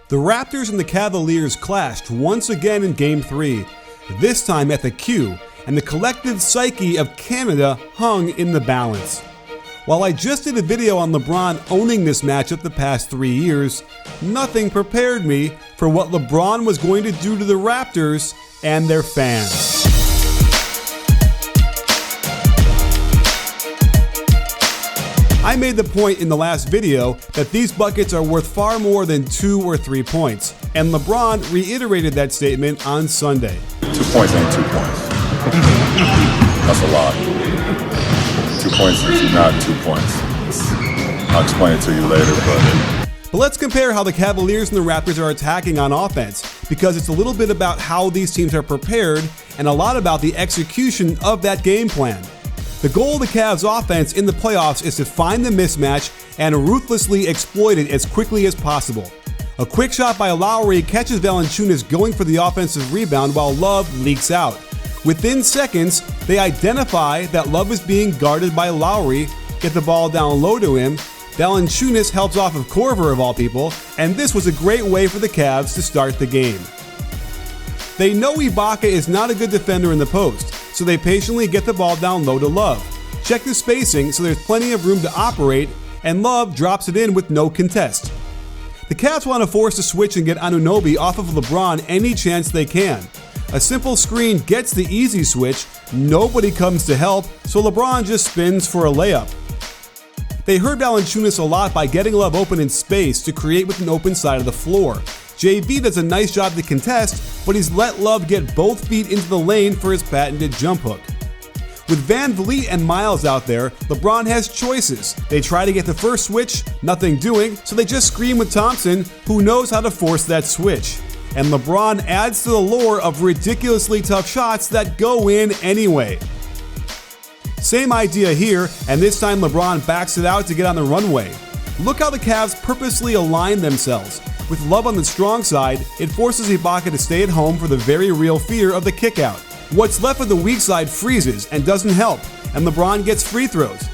The Raptors and the Cavaliers clashed once again in Game 3, this time at the Q, and the collective psyche of Canada hung in the balance. While I just did a video on LeBron owning this matchup the past 3 years, nothing prepared me for what LeBron was going to do to the Raptors and their fans. I made the point in the last video that these buckets are worth far more than 2 or 3 points, and LeBron reiterated that statement on Sunday. 2 points ain't 2 points. That's a lot. 2 points is not 2 points. I'll explain it to you later, But let's compare how the Cavaliers and the Raptors are attacking on offense, because it's a little bit about how these teams are prepared and a lot about the execution of that game plan. The goal of the Cavs offense in the playoffs is to find the mismatch and ruthlessly exploit it as quickly as possible. A quick shot by Lowry catches Valanciunas going for the offensive rebound while Love leaks out. Within seconds, they identify that Love is being guarded by Lowry, get the ball down low to him. Valanciunas helps off of Korver of all people, and this was a great way for the Cavs to start the game. They know Ibaka is not a good defender in the post, so they patiently get the ball down low to Love. Check the spacing so there's plenty of room to operate, and Love drops it in with no contest. The Cavs want to force a switch and get Anunoby off of LeBron any chance they can. A simple screen gets the easy switch, nobody comes to help, so LeBron just spins for a layup. They hurt Valanciunas a lot by getting Love open in space to create with an open side of the floor. JV does a nice job to contest, but he's let Love get both feet into the lane for his patented jump hook. With Van Vliet and Miles out there, LeBron has choices. They try to get the first switch, nothing doing, so they just screen with Thompson, who knows how to force that switch. And LeBron adds to the lure of ridiculously tough shots that go in anyway. Same idea here, and this time LeBron backs it out to get on the runway. Look how the Cavs purposely align themselves. With Love on the strong side, it forces Ibaka to stay at home for the very real fear of the kickout. What's left of the weak side freezes and doesn't help, and LeBron gets free throws.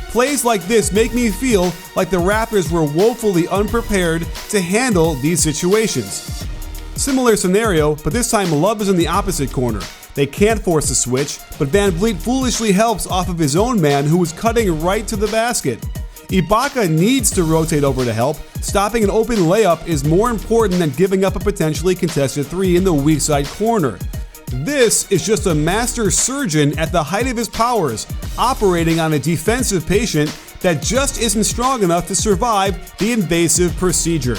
Plays like this make me feel like the Raptors were woefully unprepared to handle these situations. Similar scenario, but this time Love is in the opposite corner. They can't force a switch, but Van Vliet foolishly helps off of his own man who was cutting right to the basket. Ibaka needs to rotate over to help. Stopping an open layup is more important than giving up a potentially contested 3 in the weak side corner. This is just a master surgeon at the height of his powers, operating on a defensive patient that just isn't strong enough to survive the invasive procedure.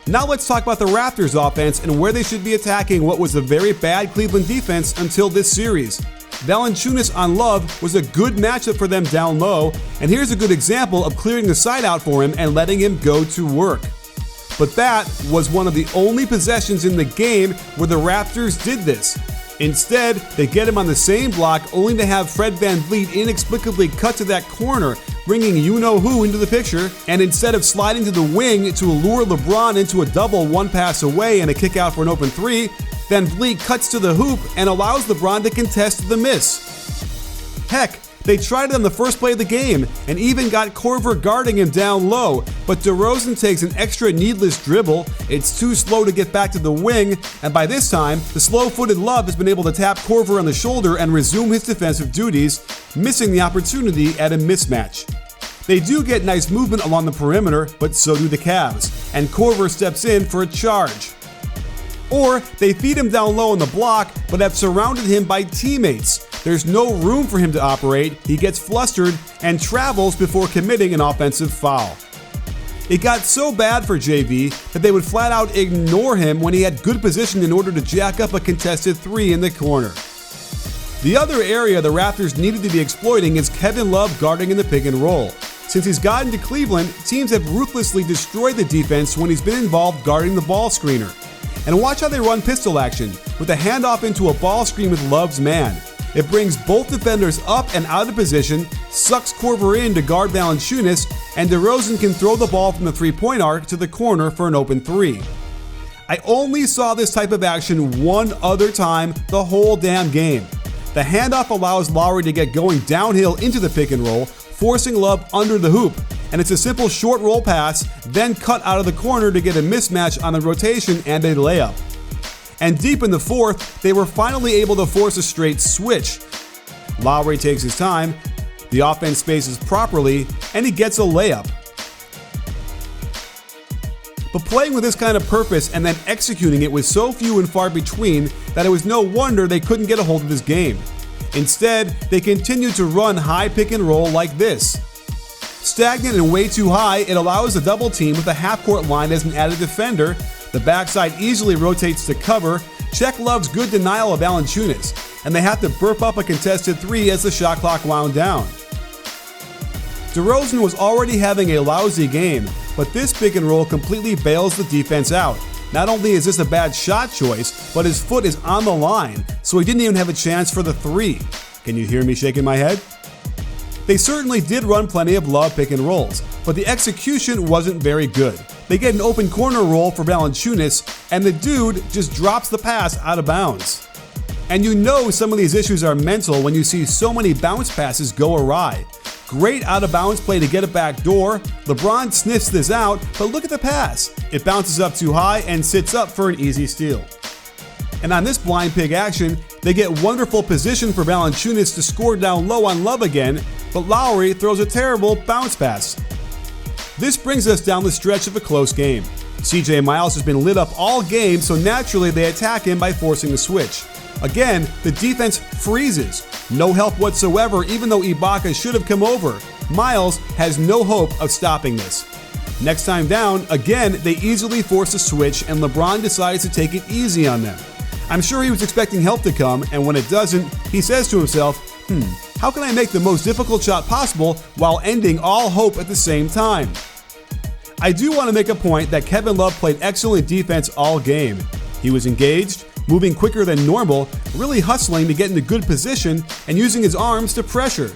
Now let's talk about the Raptors offense and where they should be attacking what was a very bad Cleveland defense until this series. Valanciunas on Love was a good matchup for them down low, and here's a good example of clearing the side out for him and letting him go to work. But that was one of the only possessions in the game where the Raptors did this. Instead, they get him on the same block only to have Fred Van Vliet inexplicably cut to that corner, bringing you-know-who into the picture, and instead of sliding to the wing to lure LeBron into a double one pass away and a kick out for an open 3, Van Vliet cuts to the hoop and allows LeBron to contest the miss. Heck, they tried it on the first play of the game and even got Korver guarding him down low, but DeRozan takes an extra needless dribble, it's too slow to get back to the wing, and by this time, the slow-footed Love has been able to tap Korver on the shoulder and resume his defensive duties, missing the opportunity at a mismatch. They do get nice movement along the perimeter, but so do the Cavs, and Korver steps in for a charge. Or they feed him down low on the block, but have surrounded him by teammates. There's no room for him to operate, he gets flustered, and travels before committing an offensive foul. It got so bad for JV that they would flat out ignore him when he had good position in order to jack up a contested 3 in the corner. The other area the Raptors needed to be exploiting is Kevin Love guarding in the pick and roll. Since he's gotten to Cleveland, teams have ruthlessly destroyed the defense when he's been involved guarding the ball screener. And watch how they run pistol action, with a handoff into a ball screen with Love's man. It brings both defenders up and out of position, sucks Korver in to guard Valanciunas, and DeRozan can throw the ball from the three-point arc to the corner for an open 3. I only saw this type of action one other time the whole damn game. The handoff allows Lowry to get going downhill into the pick and roll, forcing Love under the hoop, and it's a simple short roll pass, then cut out of the corner to get a mismatch on the rotation and a layup. And deep in the fourth, they were finally able to force a straight switch. Lowry takes his time, the offense spaces properly, and he gets a layup. But playing with this kind of purpose and then executing it was so few and far between that it was no wonder they couldn't get a hold of this game. Instead, they continued to run high pick and roll like this. Stagnant and way too high, it allows the double team with the half-court line as an added defender. The backside easily rotates to cover. Check Love's good denial of Valanciunas, and they have to burp up a contested three as the shot clock wound down. DeRozan was already having a lousy game, but this pick and roll completely bails the defense out. Not only is this a bad shot choice, but his foot is on the line, so he didn't even have a chance for the three. Can you hear me shaking my head? They certainly did run plenty of Love pick and rolls, but the execution wasn't very good. They get an open corner roll for Valanciunas, and the dude just drops the pass out of bounds. And you know some of these issues are mental when you see so many bounce passes go awry. Great out-of-bounds play to get a back door. LeBron sniffs this out, but look at the pass. It bounces up too high and sits up for an easy steal. And on this blind pig action, they get wonderful position for Valanciunas to score down low on Love again, but Lowry throws a terrible bounce pass. This brings us down the stretch of a close game. CJ Miles has been lit up all game, so naturally they attack him by forcing the switch. Again, the defense freezes. No help whatsoever, even though Ibaka should have come over. Miles has no hope of stopping this. Next time down, again, they easily force a switch, and LeBron decides to take it easy on them. I'm sure he was expecting help to come, and when it doesn't, he says to himself, how can I make the most difficult shot possible while ending all hope at the same time? I do want to make a point that Kevin Love played excellent defense all game. He was engaged, moving quicker than normal, really hustling to get into good position, and using his arms to pressure.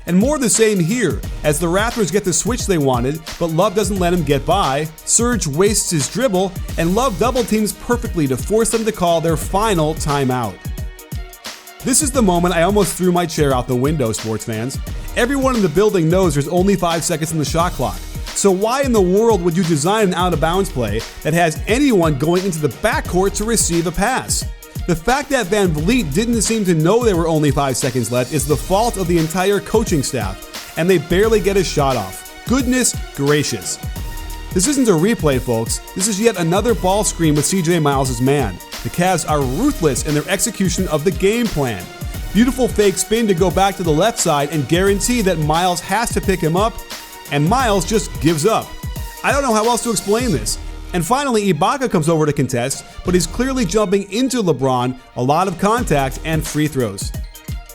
And more the same here, as the Raptors get the switch they wanted, but Love doesn't let him get by. Serge wastes his dribble, and Love double teams perfectly to force them to call their final timeout. This is the moment I almost threw my chair out the window, sports fans. Everyone in the building knows there's only 5 seconds in the shot clock. So why in the world would you design an out-of-bounds play that has anyone going into the backcourt to receive a pass? The fact that Van Vliet didn't seem to know there were only 5 seconds left is the fault of the entire coaching staff, and they barely get a shot off. Goodness gracious. This isn't a replay, folks. This is yet another ball screen with CJ Miles' man. The Cavs are ruthless in their execution of the game plan. Beautiful fake spin to go back to the left side and guarantee that Miles has to pick him up, and Miles just gives up. I don't know how else to explain this. And finally, Ibaka comes over to contest, but he's clearly jumping into LeBron, a lot of contact, and free throws.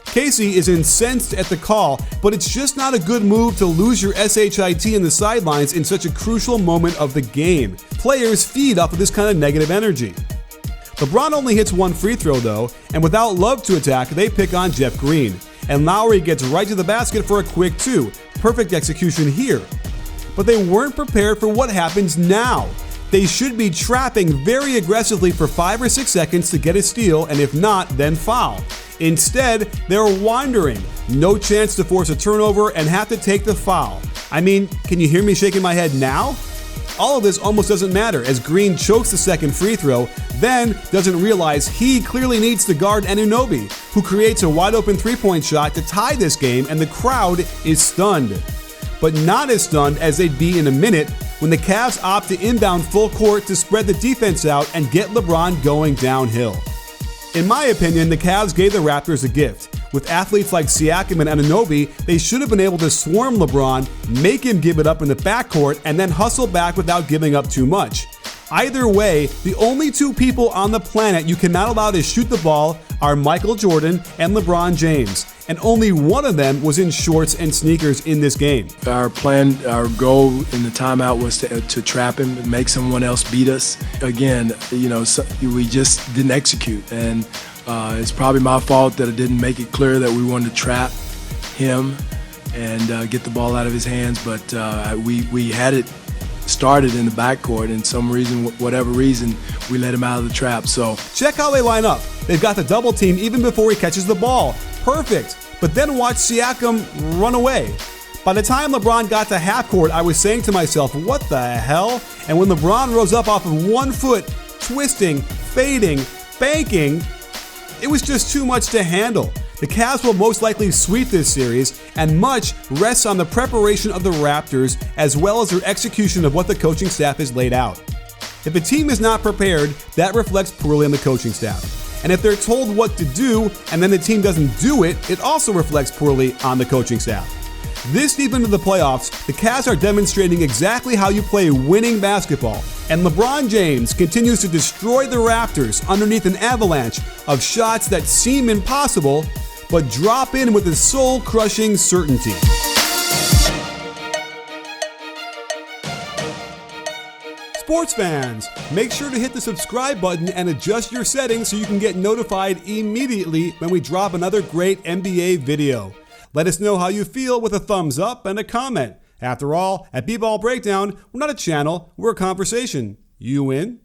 Casey is incensed at the call, but it's just not a good move to lose your SHIT in the sidelines in such a crucial moment of the game. Players feed off of this kind of negative energy. LeBron only hits one free throw though, and without Love to attack, they pick on Jeff Green. And Lowry gets right to the basket for a quick two. Perfect execution here. But they weren't prepared for what happens now. They should be trapping very aggressively for 5 or 6 seconds to get a steal, and if not, then foul. Instead, they're wandering. No chance to force a turnover and have to take the foul. I mean, can you hear me shaking my head now? All of this almost doesn't matter as Green chokes the second free throw, then doesn't realize he clearly needs to guard Anunoby, who creates a wide open three-point shot to tie this game, and the crowd is stunned. But not as stunned as they'd be in a minute when the Cavs opt to inbound full court to spread the defense out and get LeBron going downhill. In my opinion, the Cavs gave the Raptors a gift. With athletes like Siakam and Anunoby, they should have been able to swarm LeBron, make him give it up in the backcourt, and then hustle back without giving up too much. Either way, the only two people on the planet you cannot allow to shoot the ball are Michael Jordan and LeBron James, and only one of them was in shorts and sneakers in this game. Our plan, our goal in the timeout was to trap him and make someone else beat us. Again, we just didn't execute, and it's probably my fault that I didn't make it clear that we wanted to trap him and get the ball out of his hands, but we had it started in the backcourt, and whatever reason, we let him out of the trap. So check how they line up. They've got the double team even before he catches the ball. Perfect. But then watch Siakam run away. By the time LeBron got to half court, I was saying to myself, what the hell? And when LeBron rose up off of one foot, twisting, fading, banking, it was just too much to handle. The Cavs will most likely sweep this series, and much rests on the preparation of the Raptors as well as their execution of what the coaching staff has laid out. If a team is not prepared, that reflects poorly on the coaching staff. And if they're told what to do and then the team doesn't do it, it also reflects poorly on the coaching staff. This deep into the playoffs, the Cavs are demonstrating exactly how you play winning basketball, and LeBron James continues to destroy the Raptors underneath an avalanche of shots that seem impossible, but drop in with a soul-crushing certainty. Sports fans, make sure to hit the subscribe button and adjust your settings so you can get notified immediately when we drop another great NBA video. Let us know how you feel with a thumbs up and a comment. After all, at BBallBreakdown, we're not a channel, we're a conversation. You in?